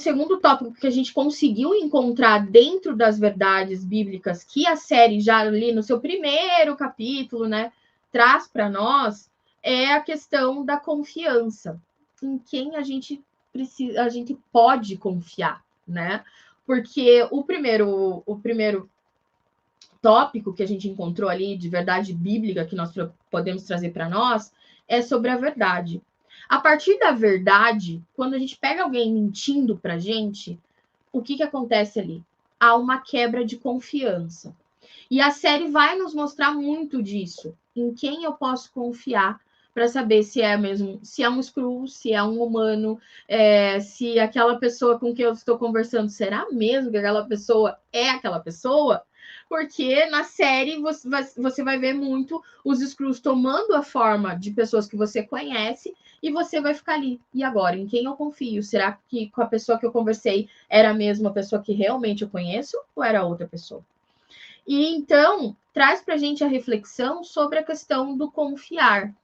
segundo tópico que a gente conseguiu encontrar dentro das verdades bíblicas que a série já ali no seu primeiro capítulo, né, traz para nós, é a questão da confiança. Em quem a gente precisa, a gente pode confiar, né? Porque o primeiro tópico que a gente encontrou ali de verdade bíblica que nós podemos trazer para nós é sobre a verdade. A partir da verdade, quando a gente pega alguém mentindo para a gente, o que acontece ali? Há uma quebra de confiança. E a série vai nos mostrar muito disso. Em quem eu posso confiar para saber se é mesmo, se é um Skrull, se é um humano, se aquela pessoa com quem eu estou conversando, será mesmo que aquela pessoa é aquela pessoa? Porque na série você vai ver muito os Skrulls tomando a forma de pessoas que você conhece e você vai ficar ali. E agora, em quem eu confio? Será que com a pessoa que eu conversei era a mesma pessoa que realmente eu conheço ou era outra pessoa? E então, traz para a gente a reflexão sobre a questão do confiar.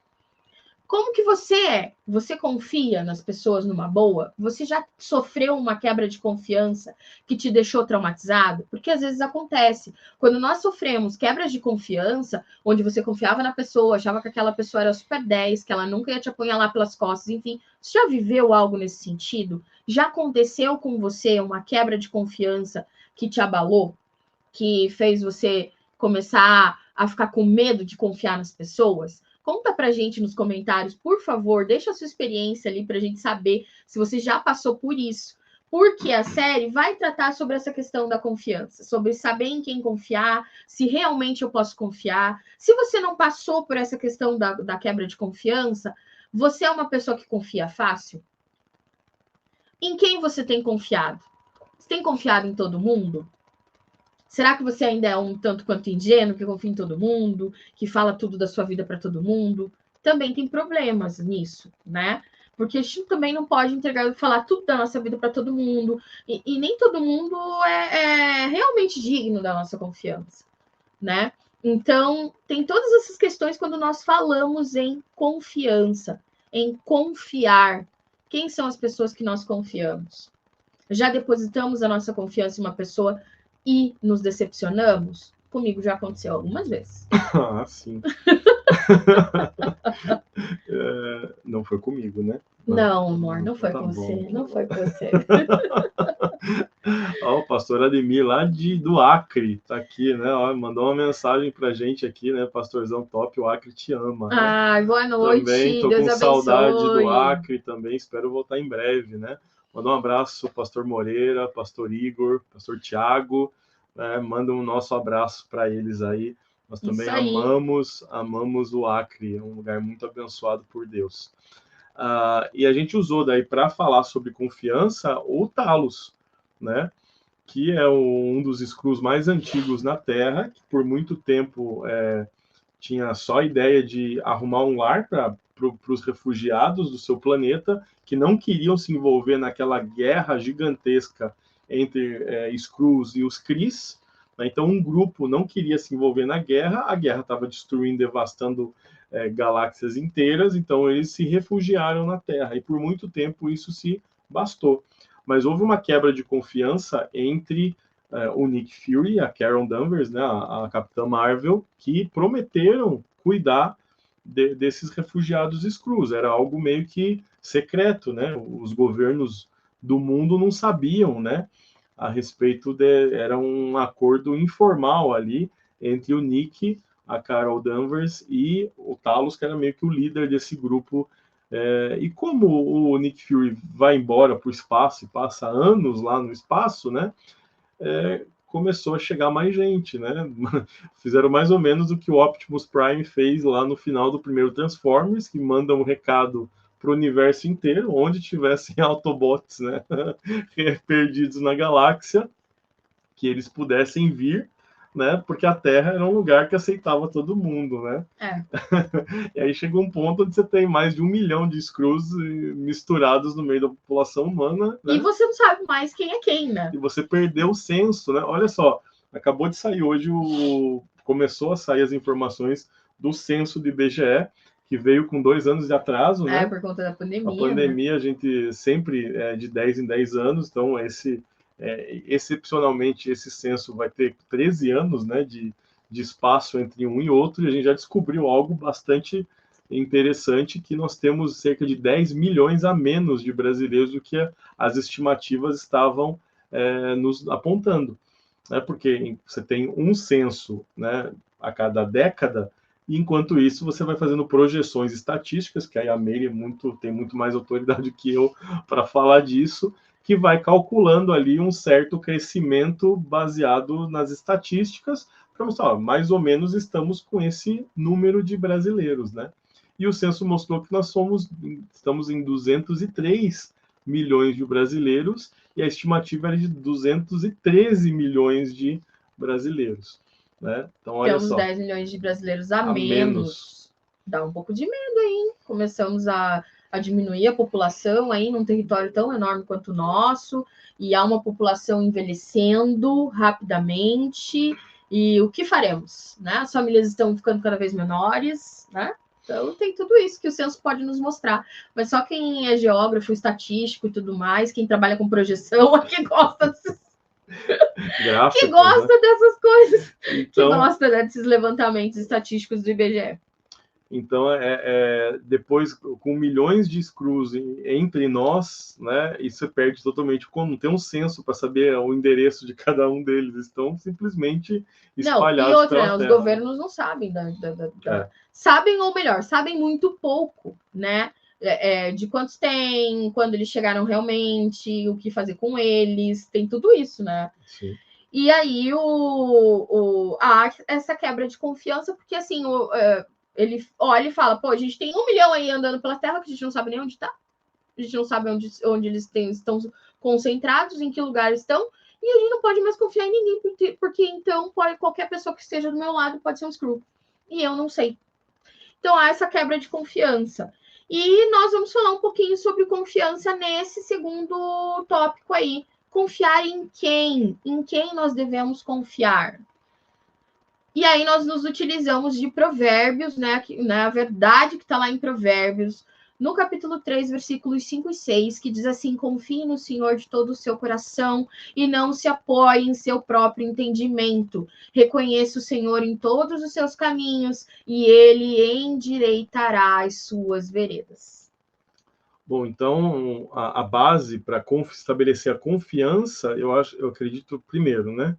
Como que você é? Você confia nas pessoas numa boa? Você já sofreu uma quebra de confiança que te deixou traumatizado? Porque às vezes acontece. Quando nós sofremos quebras de confiança, onde você confiava na pessoa, achava que aquela pessoa era super 10, que ela nunca ia te apunhalar pelas costas, enfim, você já viveu algo nesse sentido? Já aconteceu com você uma quebra de confiança que te abalou? Que fez você começar a ficar com medo de confiar nas pessoas? Conta pra gente nos comentários, por favor, deixa a sua experiência ali pra gente saber se você já passou por isso. Porque a série vai tratar sobre essa questão da confiança, sobre saber em quem confiar, se realmente eu posso confiar. Se você não passou por essa questão da quebra de confiança, você é uma pessoa que confia fácil? Em quem você tem confiado? Você tem confiado em todo mundo? Será que você ainda é um tanto quanto ingênuo, que confia em todo mundo, que fala tudo da sua vida para todo mundo? Também tem problemas nisso, né? Porque a gente também não pode entregar e falar tudo da nossa vida para todo mundo. E nem todo mundo é realmente digno da nossa confiança, né? Então, tem todas essas questões quando nós falamos em confiança, em confiar. Quem são as pessoas que nós confiamos? Já depositamos a nossa confiança em uma pessoa e nos decepcionamos? Comigo já aconteceu algumas vezes. Ah, sim. Não foi comigo, né? Não, amor, não foi tá com você. bom. Não foi com você. Ó, o pastor Ademir lá do Acre tá aqui, né? Ó, mandou uma mensagem pra gente aqui, né? Pastorzão top, o Acre te ama, né? Ai, boa Também noite. tô Deus com saudade do abençoe. Acre também, espero voltar em breve, né? Manda um abraço, pastor Moreira, pastor Igor, pastor Tiago, né? Manda um nosso abraço para eles aí. Nós também Isso aí. amamos o Acre, é um lugar muito abençoado por Deus. E a gente usou daí para falar sobre confiança o Talos, né? Que é um dos Skrulls mais antigos na Terra, que por muito tempo tinha só a ideia de arrumar um lar para os refugiados do seu planeta, que não queriam se envolver naquela guerra gigantesca entre Skrulls e os Kree. Né? Então, um grupo não queria se envolver na guerra, a guerra estava destruindo, devastando galáxias inteiras, então eles se refugiaram na Terra, e por muito tempo isso se bastou. Mas houve uma quebra de confiança entre o Nick Fury e a Carol Danvers, né, a Capitã Marvel, que prometeram cuidar desses refugiados Skrulls. Era algo meio que secreto, né? Os governos do mundo não sabiam, né? A respeito era um acordo informal ali entre o Nick, a Carol Danvers e o Talos, que era meio que o líder desse grupo. E como o Nick Fury vai embora para o espaço e passa anos lá no espaço, né? Começou a chegar mais gente, né? Fizeram mais ou menos o que o Optimus Prime fez lá no final do primeiro Transformers, que manda um recado para o universo inteiro, onde tivessem Autobots, né? perdidos na galáxia, que eles pudessem vir, né? Porque a Terra era um lugar que aceitava todo mundo, né? E aí chegou um ponto onde você tem mais de 1 milhão de Skrulls misturados no meio da população humana, né? E você não sabe mais quem é quem, né? E você perdeu o senso, né? Olha só, acabou de sair hoje começou a sair as informações do censo do IBGE, que veio com 2 anos de atraso, né? Por conta da A pandemia, pandemia, a gente sempre de 10 em 10 anos, então excepcionalmente esse censo vai ter 13 anos, né, de espaço entre um e outro, e a gente já descobriu algo bastante interessante, que nós temos cerca de 10 milhões a menos de brasileiros do que as estimativas estavam nos apontando, né, porque você tem um censo, né, a cada década, e enquanto isso você vai fazendo projeções estatísticas, que aí a Meire tem muito mais autoridade que eu para falar disso, que vai calculando ali um certo crescimento baseado nas estatísticas, para mostrar, mais ou menos estamos com esse número de brasileiros, né? E o censo mostrou que estamos em 203 milhões de brasileiros, e a estimativa era de 213 milhões de brasileiros, né? Então, olha temos só. 10 milhões de brasileiros a menos. menos. Dá um pouco de medo aí, hein? Começamos a diminuir a população aí num território tão enorme quanto o nosso, e há uma população envelhecendo rapidamente, e o que faremos, né? As famílias estão ficando cada vez menores, né? Então tem tudo isso que o censo pode nos mostrar. Mas só quem é geógrafo, estatístico e tudo mais, quem trabalha com projeção, é que gosta Gráficos, que gosta, né, dessas coisas, então, que gosta, né, desses levantamentos estatísticos do IBGE. Então, depois, com milhões de screws entre nós, né, e você perde totalmente, como não tem um censo para saber o endereço de cada um deles, estão simplesmente espalhados. Não, e outra, pela os terra. Governos não sabem. Sabem, ou melhor, sabem muito pouco, né? De quantos tem, quando eles chegaram realmente, o que fazer com eles, tem tudo isso, né? Sim. E aí há essa quebra de confiança, porque assim, ele olha e fala, pô, a gente tem 1 milhão aí andando pela Terra, que a gente não sabe nem onde está, a gente não sabe onde eles estão concentrados, em que lugar estão, e a gente não pode mais confiar em ninguém, porque então qualquer pessoa que esteja do meu lado pode ser um screw. E eu não sei. Então há essa quebra de confiança. E nós vamos falar um pouquinho sobre confiança nesse segundo tópico aí. Confiar em quem? Em quem nós devemos confiar? E aí nós nos utilizamos de Provérbios, né? A verdade que está lá em Provérbios, no capítulo 3, versículos 5 e 6, que diz assim: confie no Senhor de todo o seu coração e não se apoie em seu próprio entendimento. Reconheça o Senhor em todos os seus caminhos e ele endireitará as suas veredas. Bom, então a base para estabelecer a confiança, eu acredito primeiro, né?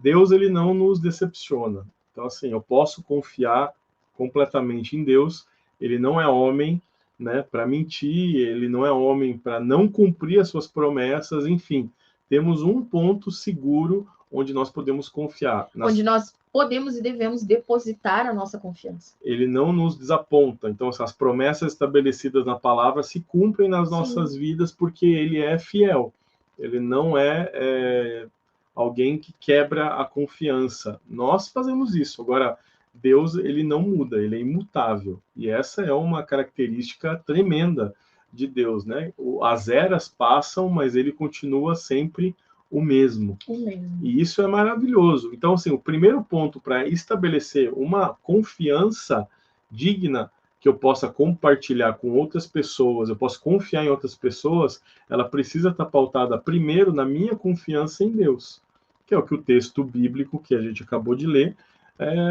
Deus, ele não nos decepciona. Então, assim, eu posso confiar completamente em Deus. Ele não é homem, né, para mentir, ele não é homem para não cumprir as suas promessas, enfim. Temos um ponto seguro onde nós podemos confiar. Onde nós podemos e devemos depositar a nossa confiança. Ele não nos desaponta. Então, as promessas estabelecidas na palavra se cumprem nas nossas vidas, porque ele é fiel. Ele não é alguém que quebra a confiança. Nós fazemos isso. Agora, Deus, ele não muda, ele é imutável. E essa é uma característica tremenda de Deus, né? As eras passam, mas ele continua sempre o mesmo. E isso é maravilhoso. Então, assim, o primeiro ponto para estabelecer uma confiança digna que eu possa compartilhar com outras pessoas, eu posso confiar em outras pessoas, ela precisa estar pautada primeiro na minha confiança em Deus, que é o que o texto bíblico que a gente acabou de ler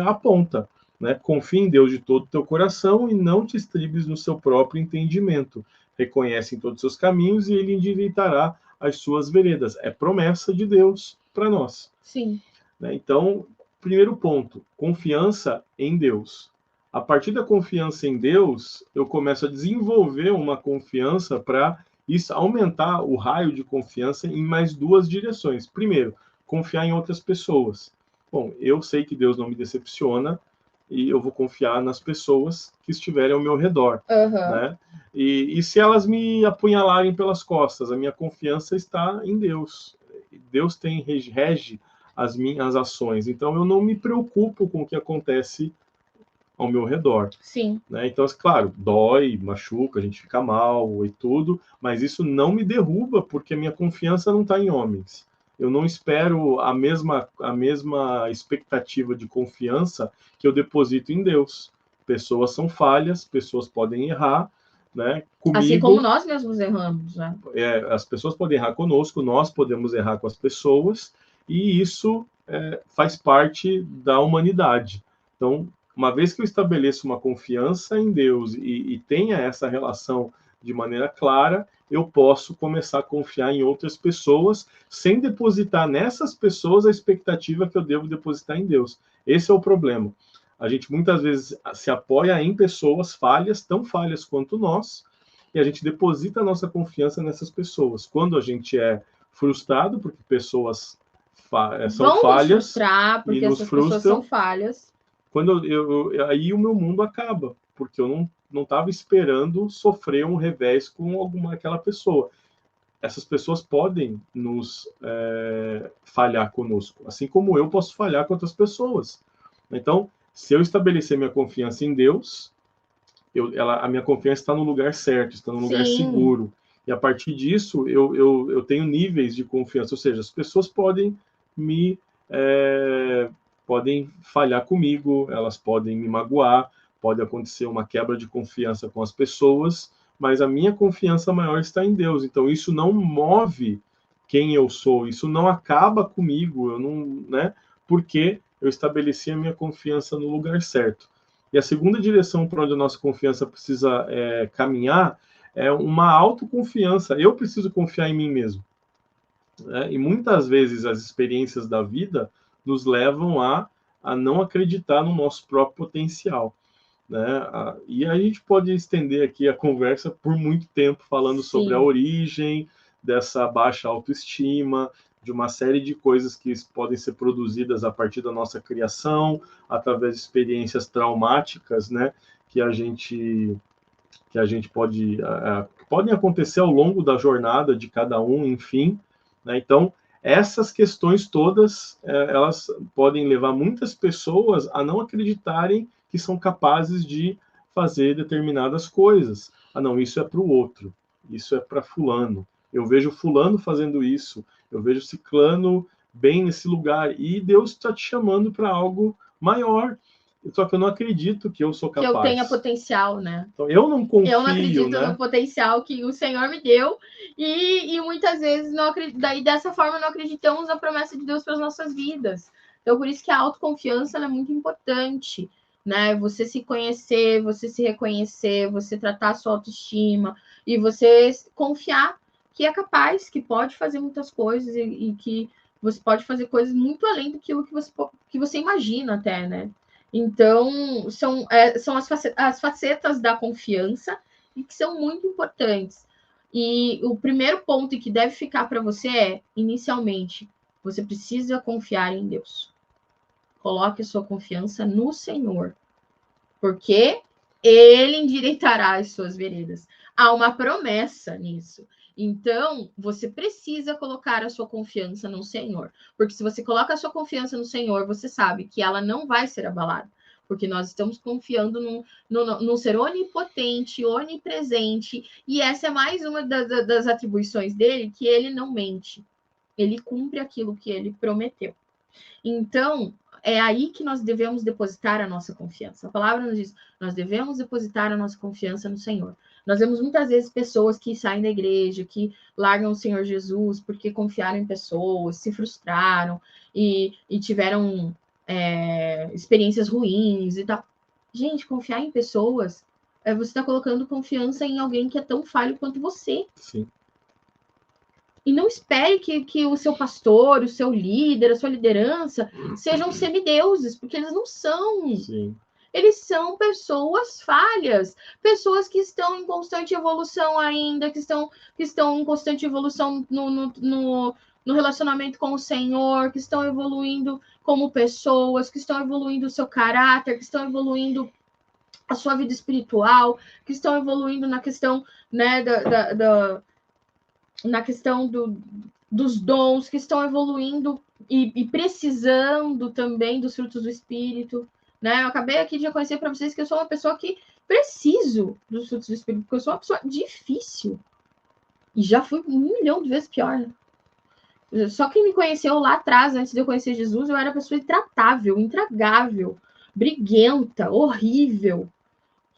aponta. Né? Confie em Deus de todo o teu coração e não te estribes no seu próprio entendimento. Reconhece em todos os seus caminhos e ele endireitará as suas veredas. É promessa de Deus para nós. Sim. Né? Então, primeiro ponto, confiança em Deus. A partir da confiança em Deus, eu começo a desenvolver uma confiança para aumentar o raio de confiança em mais duas direções. Primeiro, confiar em outras pessoas. Bom, eu sei que Deus não me decepciona e eu vou confiar nas pessoas que estiverem ao meu redor. Né? E se elas me apunhalarem pelas costas, a minha confiança está em Deus. Deus rege as minhas ações. Então, eu não me preocupo com o que acontece ao meu redor. Sim. Né? Então, claro, dói, machuca, a gente fica mal e tudo, mas isso não me derruba, porque a minha confiança não está em homens. Eu não espero a mesma expectativa de confiança que eu deposito em Deus. pessoas são falhas, pessoas podem errar, né? Assim como nós mesmos erramos, né? As pessoas podem errar conosco, nós podemos errar com as pessoas, e isso faz parte da humanidade. Então, uma vez que eu estabeleço uma confiança em Deus e tenha essa relação de maneira clara, eu posso começar a confiar em outras pessoas sem depositar nessas pessoas a expectativa que eu devo depositar em Deus. Esse é o problema. A gente muitas vezes se apoia em pessoas falhas, tão falhas quanto nós, e a gente deposita a nossa confiança nessas pessoas. Quando a gente é frustrado, porque pessoas são falhas, frustrar, porque e nos essas frustram, pessoas são falhas. Quando aí o meu mundo acaba, porque eu não estava esperando sofrer um revés com aquela pessoa. Essas pessoas podem nos falhar conosco, assim como eu posso falhar com outras pessoas. Então, se eu estabelecer minha confiança em Deus, a minha confiança está no lugar certo, está no lugar seguro. E a partir disso, eu tenho níveis de confiança, ou seja, as pessoas podem podem falhar comigo, elas podem me magoar, pode acontecer uma quebra de confiança com as pessoas, mas a minha confiança maior está em Deus. Então, isso não move quem eu sou, isso não acaba comigo, eu não, né? Porque eu estabeleci a minha confiança no lugar certo. E a segunda direção para onde a nossa confiança precisa caminhar é uma autoconfiança. Eu preciso confiar em mim mesmo. Né? E muitas vezes as experiências da vida nos levam a não acreditar no nosso próprio potencial. Né? E a gente pode estender aqui a conversa por muito tempo falando sobre a origem dessa baixa autoestima, de uma série de coisas que podem ser produzidas a partir da nossa criação, através de experiências traumáticas, né, que a gente podem acontecer ao longo da jornada de cada um, enfim, né? Então, essas questões todas, elas podem levar muitas pessoas a não acreditarem que são capazes de fazer determinadas coisas. Ah, não, isso é para o outro, isso é para fulano. Eu vejo fulano fazendo isso, eu vejo ciclano bem nesse lugar, e Deus está te chamando para algo maior. Só que eu não acredito que eu sou capaz. Que eu tenha potencial, né? Então, eu não confio, eu não acredito no potencial que o Senhor me deu, e muitas vezes não acredito, daí dessa forma não acreditamos na promessa de Deus para as nossas vidas. Então, por isso que a autoconfiança é muito importante, né? Você se conhecer, você se reconhecer, você tratar a sua autoestima e você confiar que é capaz, que pode fazer muitas coisas e que você pode fazer coisas muito além do que você imagina até, né? Então, são as facetas da confiança e que são muito importantes. E o primeiro ponto que deve ficar para você é, inicialmente, você precisa confiar em Deus. Coloque a sua confiança no Senhor, porque Ele endireitará as suas veredas. Há uma promessa nisso. Então, você precisa colocar a sua confiança no Senhor. Porque se você coloca a sua confiança no Senhor, você sabe que ela não vai ser abalada. Porque nós estamos confiando num ser onipotente, onipresente. E essa é mais uma das atribuições dele, que ele não mente. Ele cumpre aquilo que ele prometeu. Então, é aí que nós devemos depositar a nossa confiança. A palavra nos diz, nós devemos depositar a nossa confiança no Senhor. Nós vemos muitas vezes pessoas que saem da igreja, que largam o Senhor Jesus porque confiaram em pessoas, se frustraram e tiveram experiências ruins e tal. Gente, confiar em pessoas, você está colocando confiança em alguém que é tão falho quanto você. Sim. E não espere que o seu pastor, o seu líder, a sua liderança sejam semideuses, porque eles não são. Sim. Eles são pessoas falhas, pessoas que estão em constante evolução ainda, que estão em constante evolução no relacionamento com o Senhor, que estão evoluindo como pessoas, que estão evoluindo o seu caráter, que estão evoluindo a sua vida espiritual, que estão evoluindo na questão, né, na questão dos dons, que estão evoluindo e precisando também dos frutos do Espírito. Né? Eu acabei aqui de reconhecer para vocês que eu sou uma pessoa que preciso dos frutos do Espírito, porque eu sou uma pessoa difícil. E já fui 1 milhão de vezes pior. Né? Só quem me conheceu lá atrás, antes de eu conhecer Jesus, eu era uma pessoa intratável, intragável, briguenta, horrível.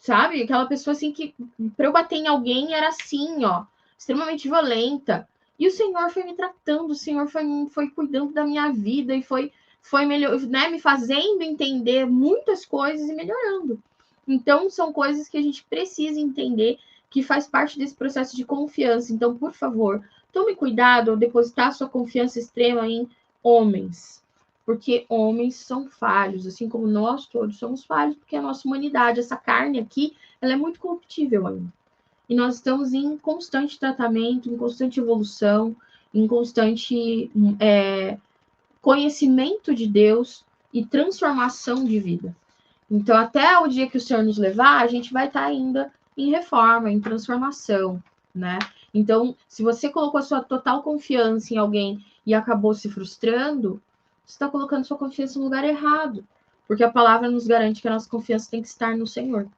sabe? Aquela pessoa assim que, para eu bater em alguém, era assim, ó, extremamente violenta. E o Senhor foi me tratando, o Senhor foi cuidando da minha vida e foi melhor, né, me fazendo entender muitas coisas e melhorando. Então, são coisas que a gente precisa entender, que faz parte desse processo de confiança. Então, por favor, tome cuidado ao depositar sua confiança extrema em homens, porque homens são falhos, assim como nós todos somos falhos, porque a nossa humanidade, essa carne aqui, ela é muito corruptível ainda. E nós estamos em constante tratamento, em constante evolução, em constante conhecimento de Deus e transformação de vida. Então, até o dia que o Senhor nos levar, a gente vai estar ainda em reforma, em transformação, né? Então, se você colocou a sua total confiança em alguém e acabou se frustrando, você está colocando sua confiança no lugar errado. Porque a palavra nos garante que a nossa confiança tem que estar no Senhor.